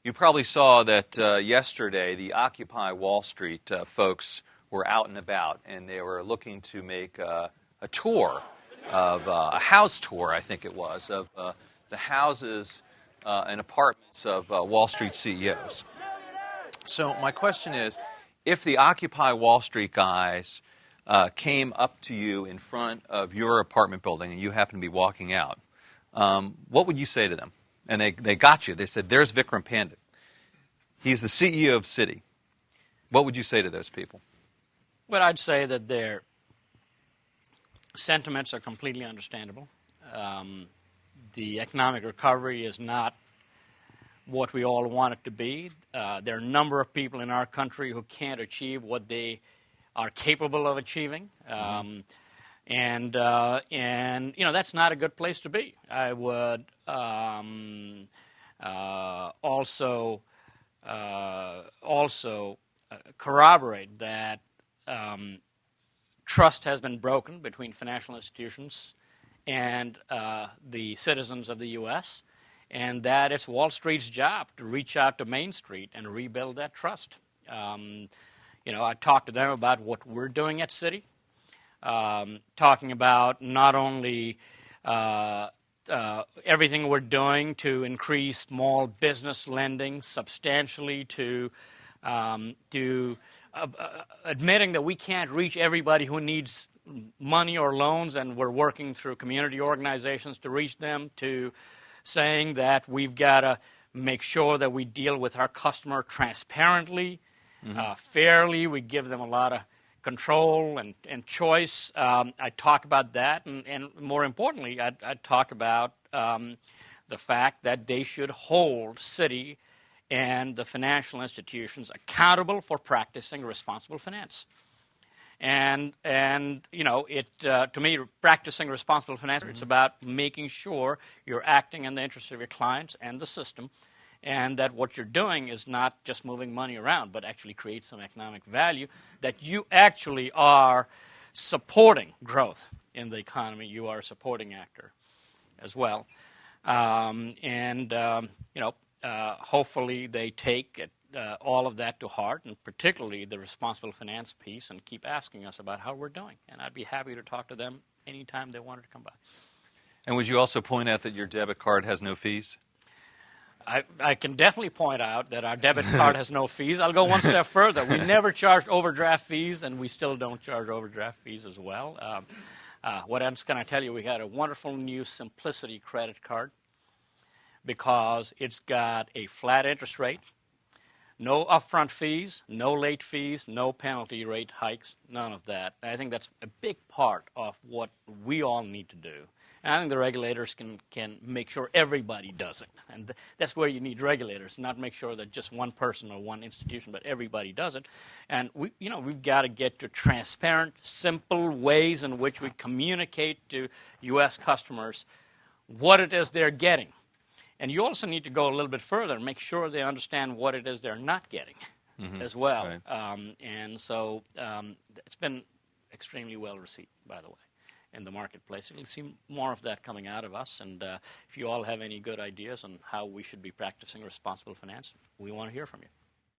You probably saw that yesterday the Occupy Wall Street folks were out and about, and they were looking to make a tour of a house tour, I think it was, of the houses and apartments of Wall Street CEOs. So my question is, if the Occupy Wall Street guys came up to you in front of your apartment building and you happen to be walking out, what would you say to them? And they got you. They said, there's Vikram Pandit. He's the CEO of Citi. What would you say to those people? Well, I'd say that their sentiments are completely understandable. The economic recovery is not what we all want it to be. There are a number of people in our country who can't achieve what they are capable of achieving. And that's not a good place to be. I would also corroborate that trust has been broken between financial institutions and the citizens of the U.S., and that it's Wall Street's job to reach out to Main Street and rebuild that trust. I talked to them about what we're doing at Citi, talking about not only everything we're doing to increase small business lending substantially, to admitting that we can't reach everybody who needs money or loans, and we're working through community organizations to reach them, to saying that we've got to make sure that we deal with our customer transparently, fairly. We give them a lot of control and choice. I talk about that, and more importantly, I talk about the fact that they should hold Citi and the financial institutions accountable for practicing responsible finance. And to me, practicing responsible finance, it's about making sure you're acting in the interest of your clients and the system, and that what you're doing is not just moving money around, but actually create some economic value, that you actually are supporting growth in the economy. You are a supporting actor as well. Hopefully they take all of that to heart, and particularly the responsible finance piece, and keep asking us about how we're doing. And I'd be happy to talk to them anytime they wanted to come by. And would you also point out that your debit card has no fees? I can definitely point out that our debit card has no fees. I'll go one step further. We never charged overdraft fees, and we still don't charge overdraft fees as well. What else can I tell you? We had a wonderful new Simplicity credit card because it's got a flat interest rate, no upfront fees, no late fees, no penalty rate hikes, none of that. I think that's a big part of what we all need to do. And I think the regulators can make sure everybody does it. And that's where you need regulators, not make sure that just one person or one institution, but everybody does it. And we've got to get to transparent, simple ways in which we communicate to U.S. customers what it is they're getting. And you also need to go a little bit further and make sure they understand what it is they're not getting as well. Right. It's been extremely well received, by the way, in the marketplace. You'll see more of that coming out of us. And if you all have any good ideas on how we should be practicing responsible finance, we want to hear from you.